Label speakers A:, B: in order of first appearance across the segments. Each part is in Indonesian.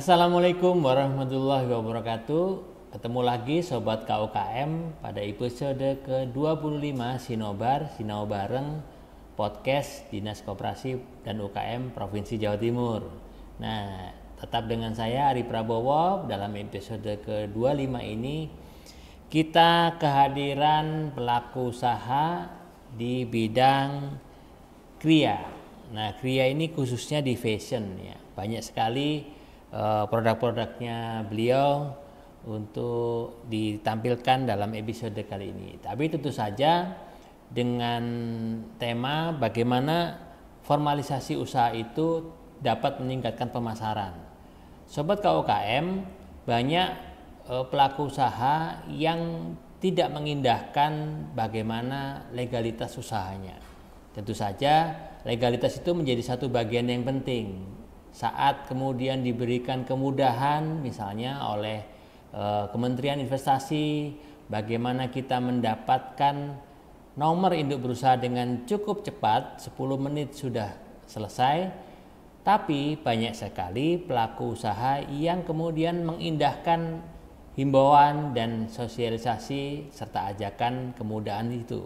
A: Assalamualaikum warahmatullahi wabarakatuh. Ketemu lagi Sobat KUKM pada episode ke-25 Sinobar, Sinau Bareng Podcast Dinas Koperasi dan UKM Provinsi Jawa Timur. Nah, tetap dengan saya Ari Prabowo. Dalam episode ke-25 ini kita kehadiran pelaku usaha di bidang kriya. Nah, kriya ini khususnya di fashion ya. Banyak sekali produk-produknya beliau untuk ditampilkan dalam episode kali ini. Tapi tentu saja dengan tema bagaimana formalisasi usaha itu dapat meningkatkan pemasaran. Sobat KUKM, banyak pelaku usaha yang tidak mengindahkan bagaimana legalitas usahanya. Tentu saja legalitas itu menjadi satu bagian yang penting. Saat kemudian diberikan kemudahan misalnya oleh Kementerian Investasi, bagaimana kita mendapatkan nomor induk berusaha dengan cukup cepat, 10 menit sudah selesai. Tapi banyak sekali pelaku usaha yang kemudian mengindahkan himbauan dan sosialisasi serta ajakan kemudahan itu.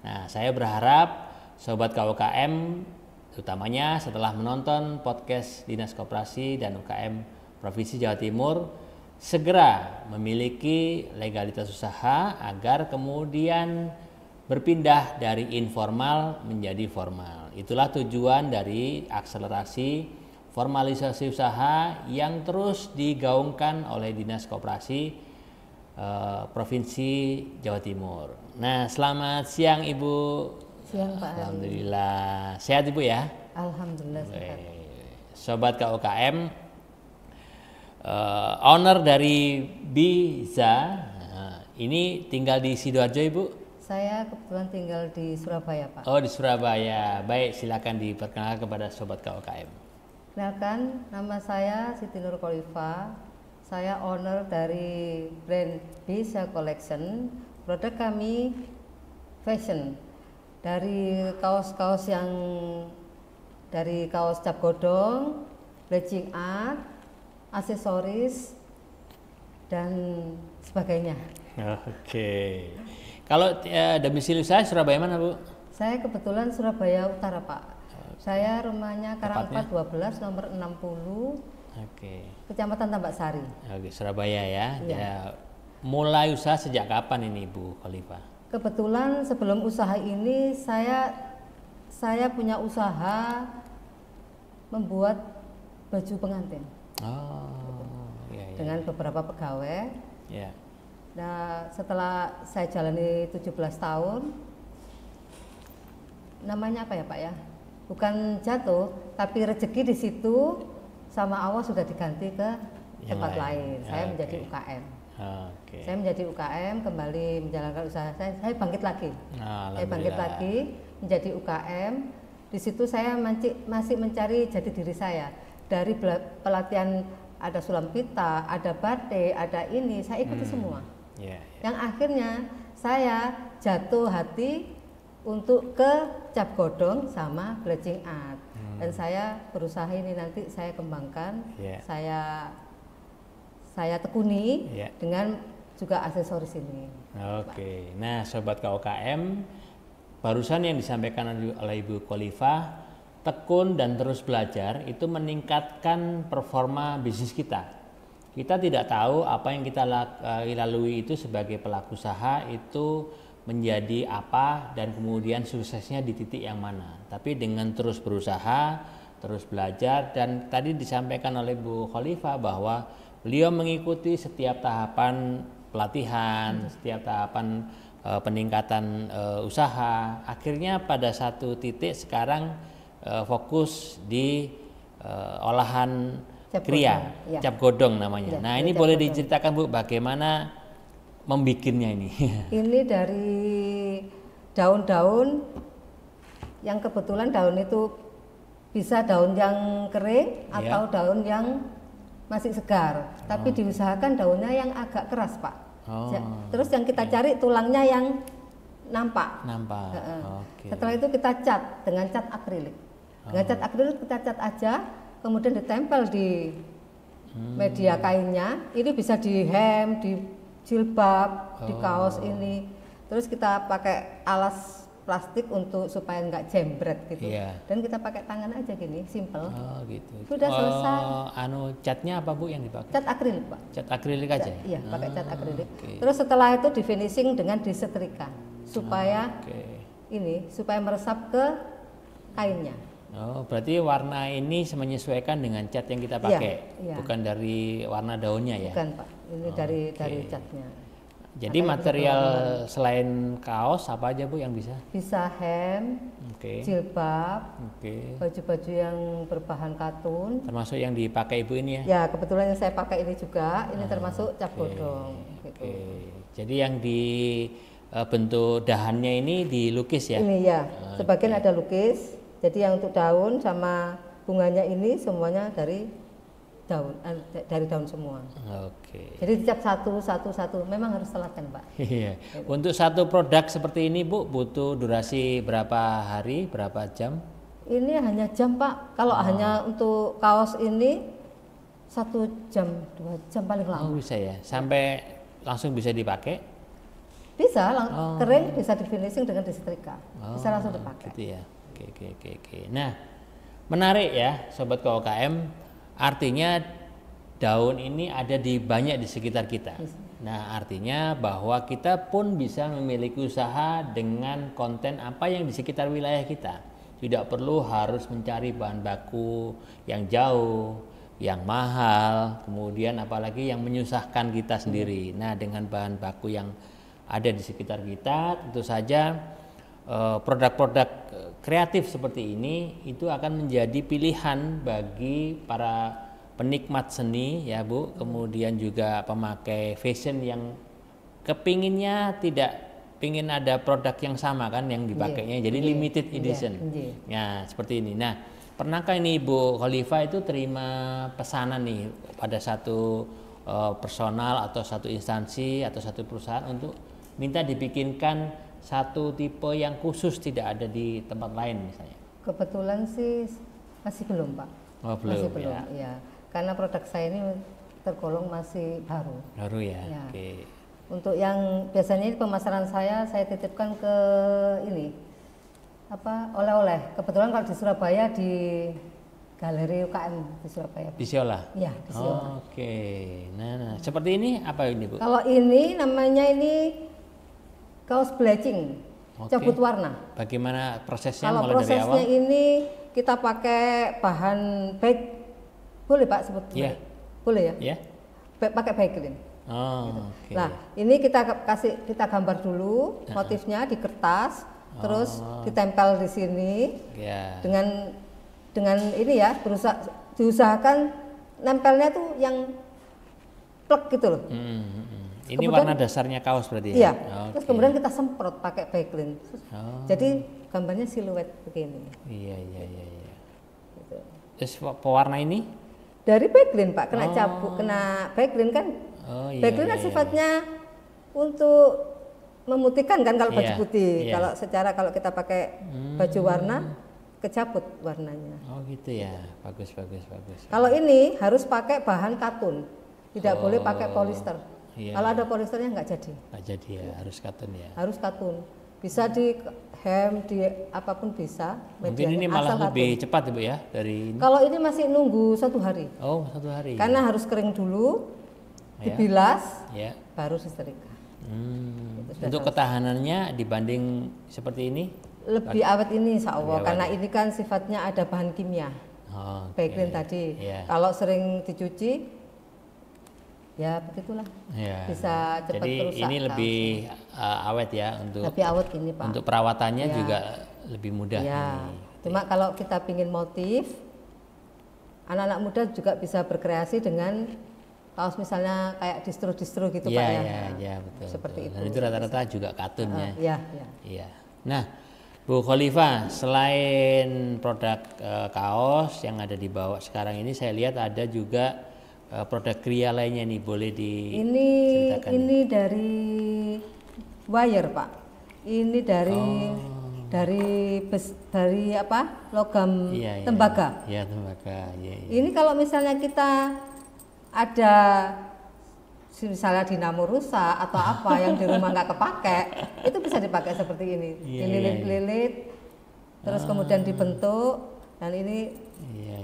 A: Nah, saya berharap Sobat KUKM utamanya setelah menonton podcast Dinas Koperasi dan UKM Provinsi Jawa Timur segera memiliki legalitas usaha agar kemudian berpindah dari informal menjadi formal. Itulah tujuan dari akselerasi formalisasi usaha yang terus digaungkan oleh Dinas Koperasi Provinsi Jawa Timur. Nah, selamat siang Ibu.
B: Siang Pak.
A: Alhamdulillah sehat Ibu ya.
B: Alhamdulillah sehat.
A: Sobat KUKM, owner dari Biza ini tinggal di Sidoarjo Ibu?
B: Saya kebetulan tinggal di Surabaya Pak.
A: Oh, di Surabaya. Baik, silakan diperkenalkan kepada Sobat KUKM.
B: Kenalkan, nama saya Siti Nur Kholifa. Saya owner dari brand Biza Collection. Produk kami fashion. Dari kaos-kaos yang dari kaos cap godong, bleaching art, aksesoris dan sebagainya.
A: Oke. Kalau domisili saya Surabaya mana Bu?
B: Saya kebetulan Surabaya Utara Pak. Saya rumahnya Karangpat 12 nomor 60.
A: Oke.
B: Kecamatan Tambak Sari.
A: Oke, Surabaya ya.
B: Iya.
A: Ya. Mulai usaha sejak kapan ini Bu Kholifa?
B: Kebetulan sebelum usaha ini saya punya usaha membuat baju pengantin.
A: Oh, iya, iya.
B: Dengan beberapa pegawai.
A: Ya.
B: Nah, setelah saya jalani 17 tahun, namanya apa ya Pak ya? Bukan jatuh, tapi rezeki di situ sama Allah sudah diganti ke tempat lain. Saya menjadi UKM.
A: Oke.
B: Saya menjadi UKM, kembali menjalankan usaha saya bangkit lagi. Saya bangkit lagi menjadi UKM. Di situ saya masih mencari jati diri saya. Dari pelatihan ada sulam pita, ada batik, ada ini, saya ikuti semua. Yang akhirnya saya jatuh hati untuk ke cap godong sama bleaching art. Dan saya berusaha ini nanti saya kembangkan, saya tekuni dengan juga aksesoris ini.
A: Oke. Nah, Sobat KUKM, barusan yang disampaikan oleh Ibu Kholifa, tekun dan terus belajar itu meningkatkan performa bisnis kita. Kita tidak tahu apa yang kita lalui itu sebagai pelaku usaha itu menjadi apa dan kemudian suksesnya di titik yang mana. Tapi dengan terus berusaha, terus belajar, dan tadi disampaikan oleh Bu Kholifa bahwa beliau mengikuti setiap tahapan pelatihan, setiap tahapan peningkatan usaha. Akhirnya pada satu titik sekarang fokus di olahan kriya, cap godong namanya. Nah, ini boleh diceritakan Bu bagaimana membikinnya ini?
B: Ini dari daun-daun yang kebetulan daun itu bisa daun yang kering atau daun yang masih segar, tapi diusahakan daunnya yang agak keras Pak. Terus yang kita cari tulangnya yang nampak. Setelah itu kita cat dengan cat akrilik. Dengan cat akrilik kita cat aja, kemudian ditempel di media kainnya. Ini bisa di hem, di jilbab, di kaos ini. Terus kita pakai alas plastik untuk supaya nggak jembret gitu. Dan kita pakai tangan aja gini, simple.
A: Oh gitu.
B: Sudah selesai.
A: Catnya apa Bu yang dipakai?
B: Cat akrilik Pak.
A: Cat akrilik aja?
B: Iya, pakai cat akrilik. Terus setelah itu di finishing dengan disetrika supaya supaya meresap ke kainnya.
A: Oh, berarti warna ini menyesuaikan dengan cat yang kita pakai, bukan dari warna daunnya ya?
B: Bukan Pak, ini dari catnya.
A: Jadi material selain kaos apa aja Bu yang bisa?
B: Bisa hem, jilbab, baju-baju yang berbahan katun.
A: Termasuk yang dipakai Ibu ini ya?
B: Ya, kebetulan yang saya pakai ini juga, ini termasuk cap godong. Gitu.
A: Jadi yang di bentuk dahannya ini dilukis ya?
B: Ini ya, sebagian ada lukis. Jadi yang untuk daun sama bunganya ini semuanya dari daun semua. Jadi dicap satu, memang harus telaten Pak.
A: Iya. Untuk satu produk seperti ini Bu butuh durasi berapa hari, berapa jam?
B: Ini hanya jam Pak. Kalau hanya untuk kaos ini 1 jam, 2 jam paling lama.
A: Oh bisa ya, sampai langsung bisa dipakai?
B: Bisa, kering bisa di finishing dengan disetrika. Bisa langsung dipakai.
A: Gitu ya. Oke. Nah, menarik ya Sobat KUKM, artinya daun ini ada banyak di sekitar kita. Nah, artinya bahwa kita pun bisa memiliki usaha dengan konten apa yang di sekitar wilayah kita. Tidak perlu harus mencari bahan baku yang jauh, yang mahal, kemudian apalagi yang menyusahkan kita sendiri. Nah, dengan bahan baku yang ada di sekitar kita, tentu saja produk-produk kreatif seperti ini itu akan menjadi pilihan bagi para penikmat seni ya Bu, kemudian juga pemakai fashion yang kepinginnya tidak pingin ada produk yang sama kan yang dipakainya, jadi limited edition. Ya seperti ini. Nah, pernahkah ini Ibu Khalifah itu terima pesanan nih pada satu personal atau satu instansi atau satu perusahaan untuk minta dibikinkan satu tipe yang khusus tidak ada di tempat lain misalnya?
B: Kebetulan sih masih belum Pak.
A: Oh belum,
B: masih belum ya. Karena produk saya ini tergolong masih baru.
A: Baru ya. Oke.
B: Untuk yang biasanya pemasaran saya titipkan ke ini oleh-oleh. Kebetulan kalau di Surabaya di Galeri UKM di Surabaya.
A: Di Siola?
B: Iya di Siola.
A: Oke. Nah seperti ini apa ini Bu?
B: Kalau ini namanya kaos bleaching, cabut warna.
A: Bagaimana prosesnya?
B: Kalau
A: mulai
B: prosesnya
A: dari awal?
B: ini kita pakai bahan baik, boleh Pak sebut?
A: Iya.
B: Boleh ya?
A: Iya.
B: Pakai Baiklin.
A: Gitu.
B: Nah ini kita gambar dulu motifnya di kertas, terus ditempel di sini dengan ini ya, diusahakan nempelnya tuh yang plek gitu loh.
A: Ini kemudian, warna dasarnya kaos berarti
B: ya? Iya. Terus kemudian kita semprot pakai Baiklin. Jadi gambarnya siluet begini.
A: Iya. Gitu. Terus pewarna ini?
B: Dari Baiklin Pak, kena Baiklin kan. Baiklin kan sifatnya untuk memutihkan kan kalau baju putih. Kalau kita pakai baju warna, kecabut warnanya.
A: Oh gitu ya, bagus.
B: Kalau ini harus pakai bahan katun, tidak boleh pakai polyester. Kalau ada polyesternya nggak jadi.
A: Nggak jadi ya, harus katun ya.
B: Harus katun. Bisa di hem, di apapun bisa.
A: Mungkin ini malah lebih cepat Ibu ya dari ini.
B: Kalau ini masih nunggu 1 hari.
A: Oh 1 hari.
B: Karena harus kering dulu, dibilas, baru disetrika.
A: Untuk ketahanannya dibanding seperti ini?
B: Lebih awet ini insya Allah, karena ini kan sifatnya ada bahan kimia. Baiklin tadi. Kalau sering dicuci, ya begitulah, bisa cepat rusak.
A: Jadi ini lebih awet ya untuk.
B: Lebih awet ini Pak.
A: Untuk perawatannya juga lebih mudah.
B: Cuma kalau kita pingin motif, anak-anak muda juga bisa berkreasi dengan kaos misalnya kayak distro gitu Pak ya.
A: Iya betul.
B: Seperti itu.
A: Dan itu rata-rata juga katun ya.
B: Iya.
A: Nah, Bu Khalifah, selain produk kaos yang ada di bawah sekarang ini, saya lihat ada juga produk kria lainnya nih, boleh diceritakan?
B: Ini dari wire Pak. Ini dari apa? Logam tembaga.
A: Iya tembaga.
B: Ini kalau misalnya kita ada misalnya dinamo rusak atau apa yang di rumah nggak kepake, itu bisa dipakai seperti ini, dililit-lilit, terus kemudian dibentuk, dan ini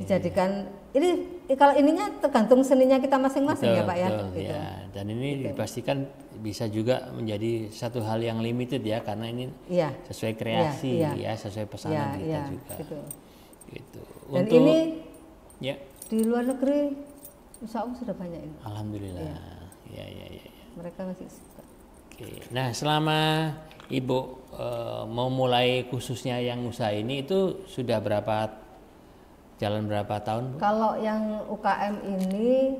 B: dijadikan, ini kalau ininya tergantung seninya kita masing-masing ya Pak ya. Gitu.
A: Ya. Dan ini dipastikan bisa juga menjadi satu hal yang limited ya, karena ini sesuai kreasi ya, sesuai pesanan kita juga. Gitu.
B: Dan
A: untuk,
B: ini di luar negeri insya Allah sudah banyak ini.
A: Alhamdulillah. Ya.
B: Mereka masih suka.
A: Oke. Nah, selama Ibu mau mulai khususnya yang usaha ini itu sudah jalan berapa tahun, Bu?
B: Kalau yang UKM ini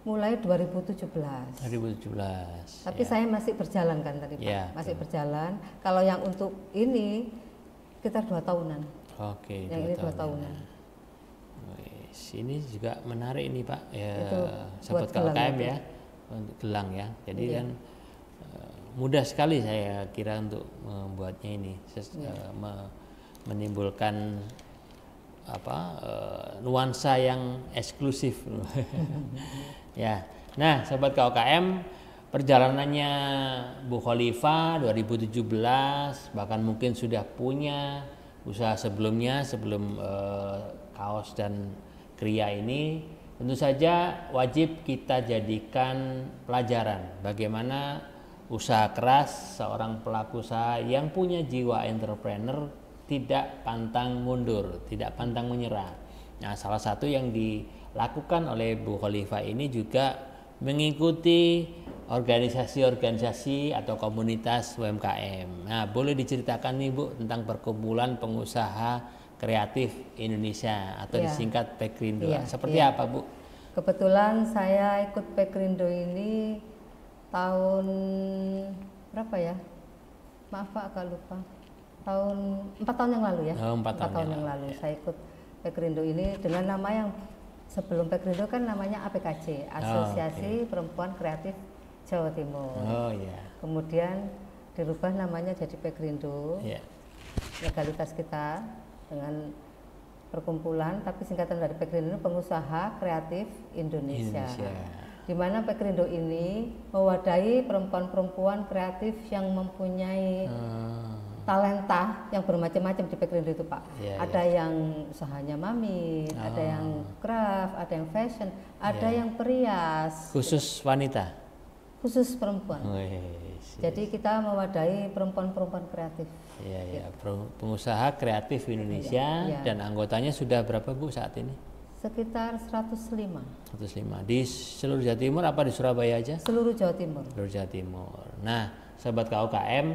B: mulai 2017. Tapi saya masih berjalan kan tadi Pak. Masih berjalan. Kalau yang untuk ini sekitar 2 tahunan.
A: Oke.
B: Yang ini 2 tahunan.
A: Ini juga menarik ini Pak. Ya, sahabat KUKM ya. Untuk gelang ya, jadi kan mudah sekali saya kira untuk membuatnya ini, menimbulkan nuansa yang eksklusif. Ya, nah sahabat KUKM, perjalanannya Bu Khalifah 2017 bahkan mungkin sudah punya usaha sebelumnya sebelum kaos dan kriya ini. Tentu saja wajib kita jadikan pelajaran bagaimana usaha keras seorang pelaku usaha yang punya jiwa entrepreneur tidak pantang mundur, tidak pantang menyerah. Nah, salah satu yang dilakukan oleh Bu Khalifah ini juga mengikuti organisasi-organisasi atau komunitas UMKM. Nah, boleh diceritakan nih Bu tentang perkumpulan pengusaha kreatif Indonesia atau disingkat Pekrindo. Seperti apa Bu?
B: Kebetulan saya ikut Pekrindo ini tahun berapa ya? Maaf Pak, agak lupa. 4 tahun yang lalu ya. 4 tahun yang lalu saya ikut Pekrindo ini dengan nama yang sebelum Pekrindo kan namanya APKJ, Asosiasi Perempuan Kreatif Jawa Timur. Kemudian dirubah namanya jadi Pekrindo. Legalitas kita dengan perkumpulan, tapi singkatan dari Pekrindo Pengusaha Kreatif Indonesia. Di mana Pekrindo ini mewadahi perempuan-perempuan kreatif yang mempunyai talenta yang bermacam-macam di Pekrindo itu Pak. Ada yang usahanya mami, ada yang craft, ada yang fashion, ada yang perias.
A: Khusus wanita?
B: Khusus perempuan. Jadi kita mewadahi perempuan-perempuan kreatif.
A: Pengusaha kreatif Indonesia. Dan anggotanya sudah berapa Bu saat ini?
B: Sekitar 105.
A: Di seluruh Jawa Timur apa di Surabaya aja?
B: Seluruh Jawa Timur.
A: Seluruh Jawa Timur. Nah, sahabat KUKM,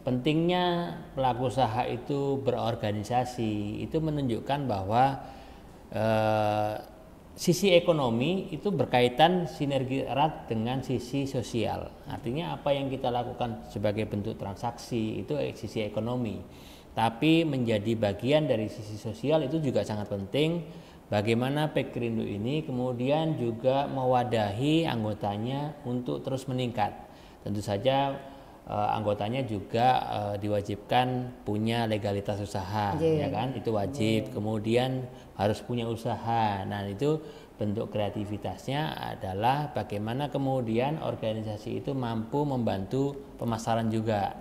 A: pentingnya pelaku usaha itu berorganisasi itu menunjukkan bahwa sisi ekonomi itu berkaitan sinergi erat dengan sisi sosial. Artinya apa yang kita lakukan sebagai bentuk transaksi itu sisi ekonomi. Tapi menjadi bagian dari sisi sosial itu juga sangat penting. Bagaimana Pekrindo ini kemudian juga mewadahi anggotanya untuk terus meningkat. Tentu saja anggotanya juga diwajibkan punya legalitas usaha, ya kan? Itu wajib. Kemudian harus punya usaha. Nah, itu bentuk kreativitasnya adalah bagaimana kemudian organisasi itu mampu membantu pemasaran juga.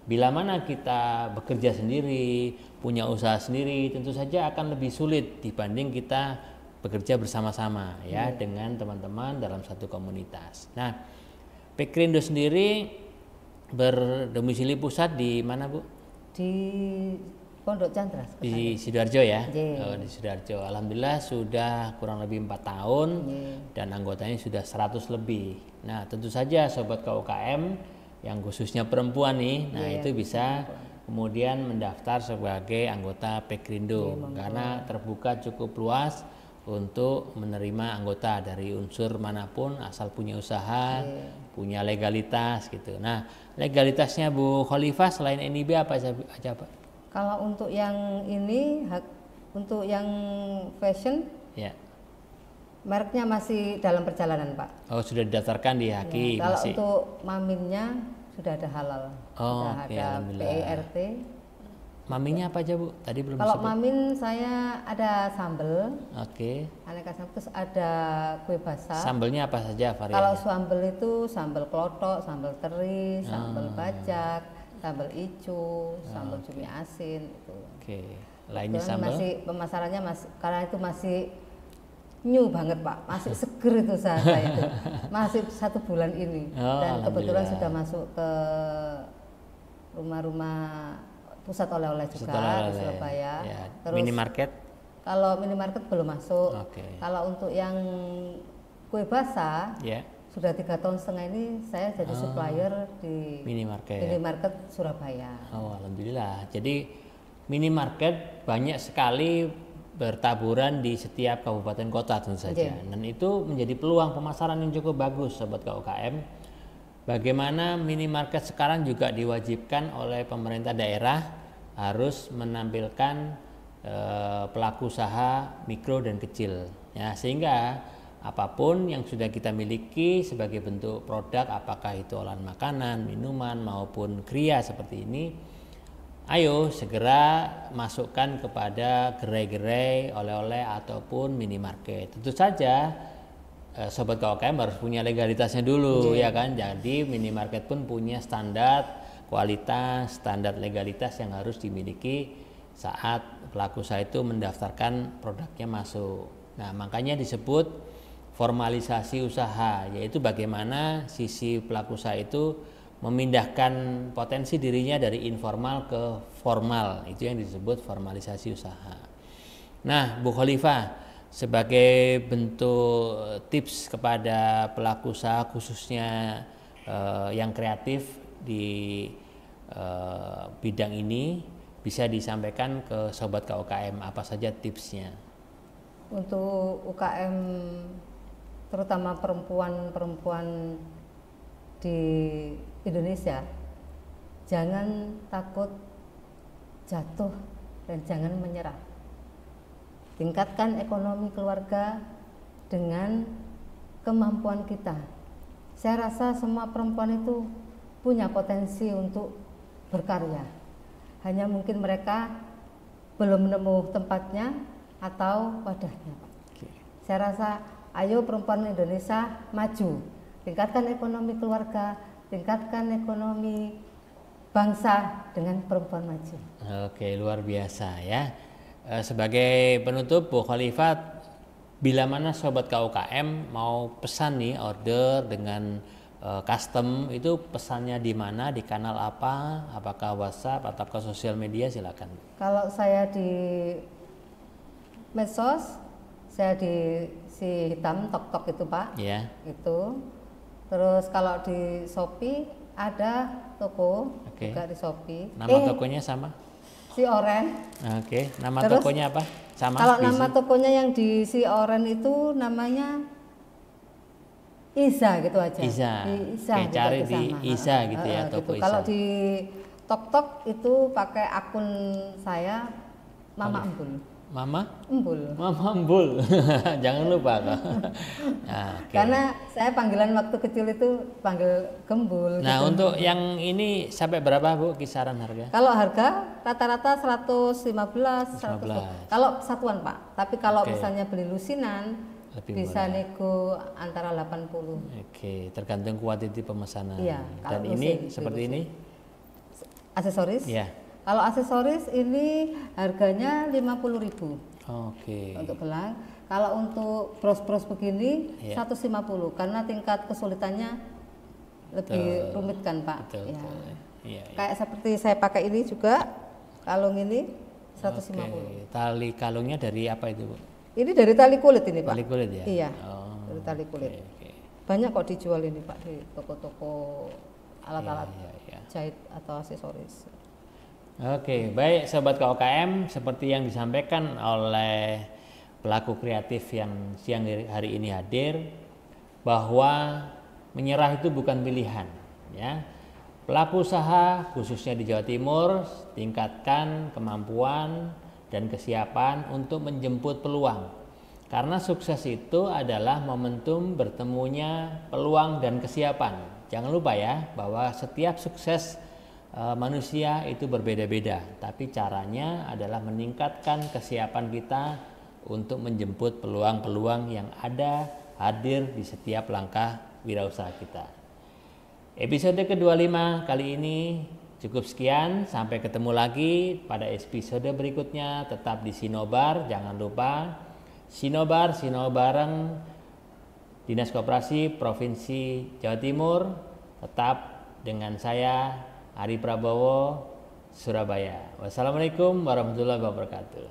A: Bila mana kita bekerja sendiri, punya usaha sendiri, tentu saja akan lebih sulit dibanding kita bekerja bersama-sama ya dengan teman-teman dalam satu komunitas. Nah, Pekrindo sendiri berdomisili pusat di mana Bu?
B: Di Pondok Chandra.
A: Di Sidoarjo ya? Di Sidoarjo. Alhamdulillah sudah kurang lebih 4 tahun dan anggotanya sudah 100 lebih. Nah, tentu saja sobat KUKM yang khususnya perempuan nih, nah itu bisa kemudian mendaftar sebagai anggota Pekrindo karena terbuka cukup luas untuk menerima anggota dari unsur manapun asal punya usaha, punya legalitas gitu. Nah, legalitasnya Bu Khalifah selain NIB apa aja Pak?
B: Kalau untuk yang ini, untuk yang fashion, mereknya masih dalam perjalanan Pak.
A: Oh, sudah didaftarkan di HAKI.
B: Kalau untuk maminnya sudah ada halal, sudah ada PERT,
A: Maminya apa aja Bu? Tadi belum
B: Kalau
A: disebut.
B: mamin saya ada sambel,
A: Oke.
B: aneka sambel, terus ada kue basah.
A: Sambelnya apa saja variannya?
B: Kalau sambel itu sambel klotok, sambel teri, sambel bajak, sambel ijo, sambel cumi asin itu.
A: Oke. Lainnya sambel?
B: Masih pemasarannya masih, karena itu masih new banget Pak, masih seger itu saya itu, masih 1 bulan ini. Dan kebetulan sudah masuk ke rumah-rumah pusat oleh-oleh juga di Surabaya.
A: Ya.
B: Terus
A: minimarket?
B: Kalau minimarket belum masuk. Kalau untuk yang kue basah, sudah 3,5 tahun ini saya jadi supplier di minimarket Surabaya.
A: Oh, alhamdulillah. Jadi minimarket banyak sekali bertaburan di setiap kabupaten kota tentu saja. Dan itu menjadi peluang pemasaran yang cukup bagus sobat KUKM. Bagaimana minimarket sekarang juga diwajibkan oleh pemerintah daerah harus menampilkan pelaku usaha mikro dan kecil, ya, sehingga apapun yang sudah kita miliki sebagai bentuk produk, apakah itu olahan makanan, minuman maupun kriya seperti ini, ayo segera masukkan kepada gerai-gerai oleh-oleh ataupun minimarket. Tentu saja sobat KUKM harus punya legalitasnya dulu, ya kan. Jadi minimarket pun punya standar kualitas, standar legalitas yang harus dimiliki saat pelaku usaha itu mendaftarkan produknya masuk. Nah, makanya disebut formalisasi usaha, yaitu bagaimana sisi pelaku usaha itu memindahkan potensi dirinya dari informal ke formal. Itu yang disebut formalisasi usaha. Nah, Bu Khalifah, sebagai bentuk tips kepada pelaku usaha khususnya yang kreatif di bidang ini, bisa disampaikan ke sobat KUKM apa saja tipsnya?
B: Untuk UKM terutama perempuan-perempuan di Indonesia, jangan takut jatuh dan jangan menyerah. Tingkatkan ekonomi keluarga dengan kemampuan kita. Saya rasa semua perempuan itu punya potensi untuk berkarya. Hanya mungkin mereka belum menemu tempatnya atau wadahnya. Saya rasa ayo perempuan Indonesia maju. Tingkatkan ekonomi keluarga, tingkatkan ekonomi bangsa dengan perempuan maju.
A: Oke, luar biasa ya. Sebagai penutup, Bu Khalifah, bila mana sobat KUKM mau pesan nih order dengan custom, itu pesannya di mana, di kanal apa, apakah WhatsApp ataukah sosial media, silakan.
B: Kalau saya di medsos, saya di si hitam tok-tok itu Pak, itu. Terus kalau di Shopee ada toko juga di Shopee.
A: Nama tokonya sama?
B: Si Oren.
A: Oke, nama tokonya apa? Sama?
B: Kalau nama tokonya yang di Si Oren itu namanya Iza gitu aja.
A: Iza. Oke, gitu cari di Iza gitu ya, toko
B: gitu.
A: Iza.
B: Kalau di TokTok itu pakai akun saya Mama Embul.
A: Mama?
B: Embul.
A: Mama Embul. Jangan lupa kok.
B: Nah, Karena saya panggilan waktu kecil itu panggil Gembul.
A: Nah,
B: gitu.
A: untuk yang ini sampai berapa Bu kisaran harga?
B: Kalau harga rata-rata 115, 100. Kalau satuan Pak. Tapi kalau misalnya beli lusinan lebih bisa murah. Nego antara 80.
A: Oke, tergantung kuantiti pemesanan.
B: Iya,
A: dan ini seperti ini?
B: Aksesoris?
A: Iya.
B: Kalau aksesoris ini harganya 50.000.
A: Oke.
B: Untuk gelang. Kalau untuk bros-bros begini 150 karena tingkat kesulitannya lebih rumit kan Pak.
A: Betul.
B: Ya. Kayak seperti saya pakai ini juga, kalung ini 150.
A: Oke. Tali kalungnya dari apa itu Bu?
B: Ini dari tali kulit ini Pak.
A: Tali kulit ya?
B: Iya. Dari tali kulit. Banyak kok dijual ini Pak di toko-toko alat-alat jahit atau aksesoris.
A: Oke, baik sobat KUKM, seperti yang disampaikan oleh pelaku kreatif yang siang hari ini hadir, bahwa menyerah itu bukan pilihan, ya. Pelaku usaha khususnya di Jawa Timur tingkatkan kemampuan dan kesiapan untuk menjemput peluang. Karena sukses itu adalah momentum bertemunya peluang dan kesiapan. Jangan lupa ya bahwa setiap sukses manusia itu berbeda-beda, tapi caranya adalah meningkatkan kesiapan kita untuk menjemput peluang-peluang yang ada hadir di setiap langkah wirausaha kita. Episode ke-25 kali ini cukup sekian, sampai ketemu lagi pada episode berikutnya. Tetap di Sinobar, jangan lupa Sinobar bareng Dinas Koperasi Provinsi Jawa Timur, tetap dengan saya Ari Prabowo, Surabaya. Wassalamualaikum warahmatullahi wabarakatuh.